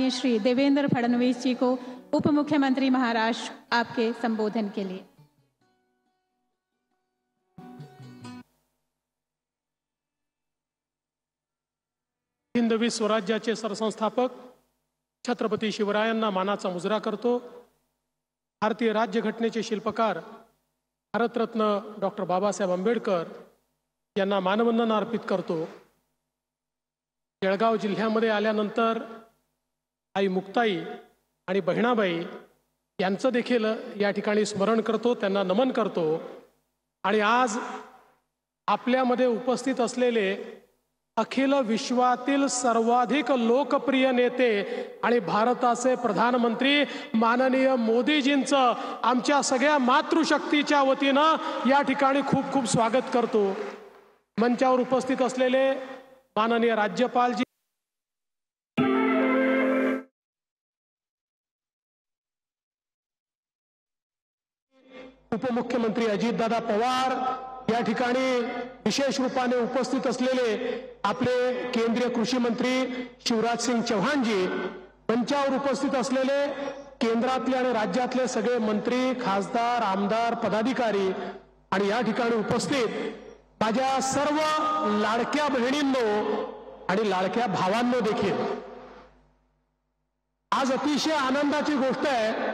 आदरणीय श्री देवेंद्र फडणवीस जी को उप मुख्यमंत्री महाराष्ट्र आपके संबोधन के लिए। हिंदवी स्वराज्याचे सरसंस्थापक छत्रपती शिवरायांना मानाचा मुजरा करतो। भारतीय राज्यघटनेचे शिल्पकार भारतरत्न डॉक्टर बाबासाहेब आंबेडकर यांना मानवंदना अर्पित करतो। जळगाव जिल्ह्यामध्ये आल्यानंतर आई मुक्ताई आणि बहिणाबाई यांचं देखील या ठिकाणी स्मरण करतो, त्यांना नमन करतो। आणि आज आपल्यामध्ये उपस्थित असलेले अखिल विश्वातील सर्वाधिक लोकप्रिय नेते आणि भारताचे प्रधानमंत्री माननीय मोदीजींचं आमच्या सगळ्या मातृशक्तीच्या वतीनं या ठिकाणी खूप खूप स्वागत करतो। मंचावर उपस्थित असलेले माननीय राज्यपालजी, उपमुख्यमंत्री अजितदादा पवार, या ठिकाणी विशेष रूपाने उपस्थित असलेले आपले केंद्रीय कृषी मंत्री शिवराज सिंग चौहान जी, मंचावर उपस्थित असलेले केंद्रातले आणि राज्यातले सगळे मंत्री, खासदार, आमदार, पदाधिकारी आणि या ठिकाणी उपस्थित माझ्या सर्व लाडक्या बहिणींनो आणि लाडक्या भावांनो देखील आज अतिशय आनंदाची गोष्ट आहे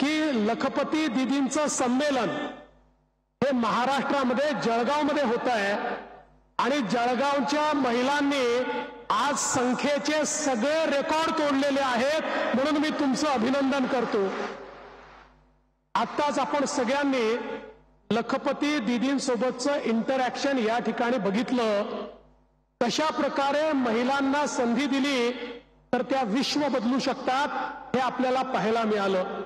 की लखपती दीदींचं संमेलन हे महाराष्ट्रामध्ये जळगावमध्ये होत आहे आणि जळगावच्या महिलांनी आज संख्येचे सगळे रेकॉर्ड तोडलेले आहेत, म्हणून मी तुमचं अभिनंदन करतो। आत्ताच आपण सगळ्यांनी लखपती दीदींसोबतचं इंटरॅक्शन या ठिकाणी बघितलं, कशा प्रकारे महिलांना संधी दिली तर त्या विश्व बदलू शकतात हे आपल्याला पाहायला मिळालं।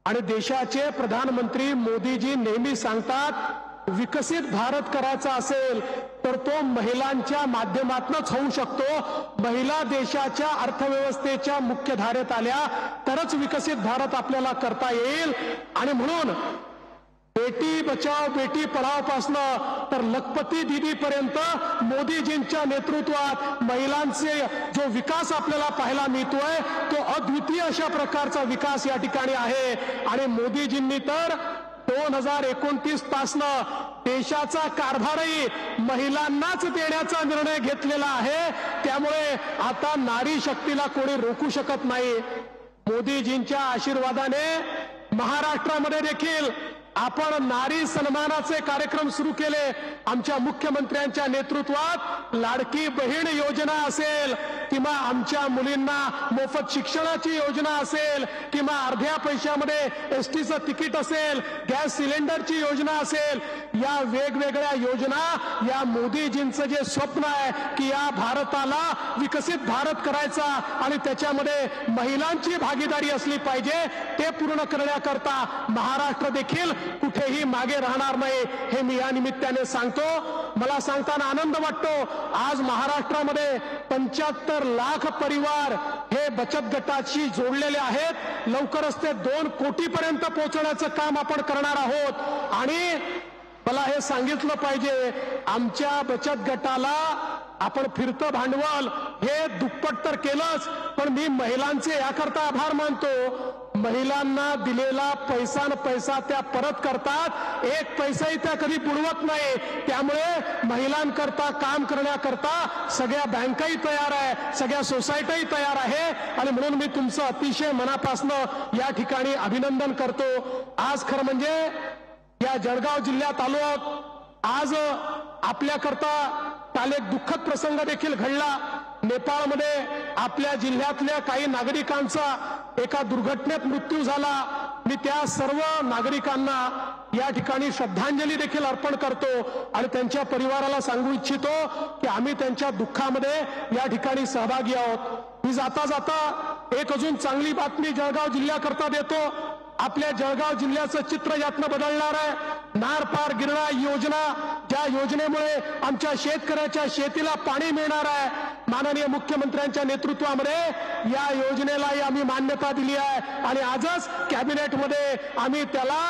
आणि देशाचे प्रधानमंत्री मोदीजी नेहमी सांगतात विकसित भारत करायचा असेल तर तो महिलांच्या माध्यमातूनच होऊ शकतो। महिला देशाच्या अर्थव्यवस्थेच्या मुख्य धारेत आल्या तरच विकसित भारत आपल्याला करता येईल। आणि म्हणून बेटी बचाओ बेटी पढाओ पासनं तर लखपती दीदी पर्यंत मोदीजींच्या नेतृत्वात महिलांचे जो विकास आपल्याला पाहायला मिळतोय तो अद्वितीय अशा प्रकारचा विकास या ठिकाणी आहे। आणि मोदीजींनी तर 2029 पासनं देशाचा कारभारही महिलांनाच देण्याचा निर्णय घेतलेला आहे। त्यामुळे आता नारी शक्तीला कोणी रोखू शकत नाही। मोदीजींच्या आशीर्वादाने महाराष्ट्रामध्ये देखील आपण नारी सन्मानाचे कार्यक्रम सुरू केले। आमच्या मुख्यमंत्र्यांच्या नेतृत्वात लाडकी बहीण योजना असेल किंवा आमच्या मुलींना मोफत शिक्षणाची योजना असेल किंवा अर्ध्या पैशामध्ये एसटीचं तिकीट असेल, गॅस सिलेंडरची योजना असेल, या वेगवेगळ्या योजना या मोदीजींचं जे स्वप्न आहे की या भारताला विकसित भारत करायचा आणि त्याच्यामध्ये महिलांची भागीदारी असली पाहिजे ते पूर्ण करण्याकरता महाराष्ट्र देखील कुठेही मागे राहणार नाही हे मी या निमित्ताने सांगतो। मला सांगताना आनंद वाटतो आज महाराष्ट्रामध्ये 75 लाख परिवार हे बचत गटाशी जोडलेले आहेत। लवकरच ते 2 कोटीपर्यंत पोहोचण्याचं काम आपण करणार आहोत। आणि मला हे सांगितलं पाहिजे आमच्या बचत गटाला आपण फिरतं भांडवल हे दुप्पट तर केलंच, पण मी महिलांचे याकरता आभार मानतो। महिलांना दिलेला पैसा न पैसा त्या परत करतात, एक पैसाही त्या कधी बुडवत नाही। त्यामुळे महिलांकरता काम करण्याकरता सगळ्या बँकाही तयार आहे, सगळ्या सोसायट्याही तयार आहे। आणि म्हणून मी तुमचं अतिशय मनापासून या ठिकाणी अभिनंदन करतो। आज खरं म्हणजे या जळगाव जिल्ह्यात आलो आहोत। आज आपल्याकरता काल एक दुःखद प्रसंग देखील घडला। नेपाळमध्ये आपल्या जिल्ह्यातल्या काही नागरिकांचा एका दुर्घटनेत मृत्यू झाला। मी त्या सर्व नागरिकांना या ठिकाणी श्रद्धांजली देखील अर्पण करतो आणि त्यांच्या परिवाराला सांगू इच्छितो की आम्ही त्यांच्या दुःखामध्ये या ठिकाणी सहभागी आहोत। मी जाता जाता एक अजून चांगली बातमी जळगाव जिल्ह्याकरता देतो। आपल्या जळगाव जिल्ह्याचं चित्र यातनं बदलणार आहे। नार पार गिरणा योजना, ज्या योजनेमुळे आमच्या शेतकऱ्याच्या शेतीला पाणी मिळणार आहे, माननीय मुख्यमंत्र्यांच्या नेतृत्वामध्ये या योजनेलाही आम्ही मान्यता दिली आहे आणि आजच कॅबिनेटमध्ये आम्ही त्याला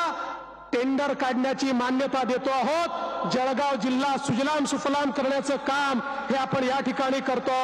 टेंडर काढण्याची मान्यता देतो आहोत। जळगाव जिल्हा सुजलाम सुफलाम करण्याचं काम हे आपण या ठिकाणी करतो.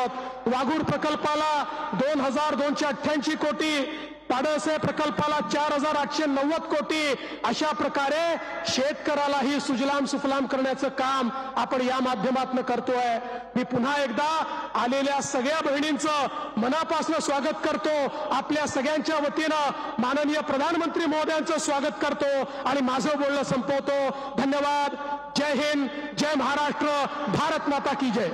वाघूर प्रकल्पाला 2288 कोटी, पाडळसे प्रकल्पाला 4890 कोटी, अशा प्रकारे शेतकऱ्यालाही सुजलाम सुफलाम करण्याचं काम आपण या माध्यमातून करतोय. मी पुन्हा एकदा आलेल्या सगळ्या बहिणींचं मनापासून स्वागत करतो. आपल्या सगळ्यांच्या वतीनं माननीय प्रधानमंत्री महोदयांचं स्वागत करतो आणि माझं बोलणं संपवतो. धन्यवाद. जय हिंद, जय महाराष्ट्र, भारत माता की जय.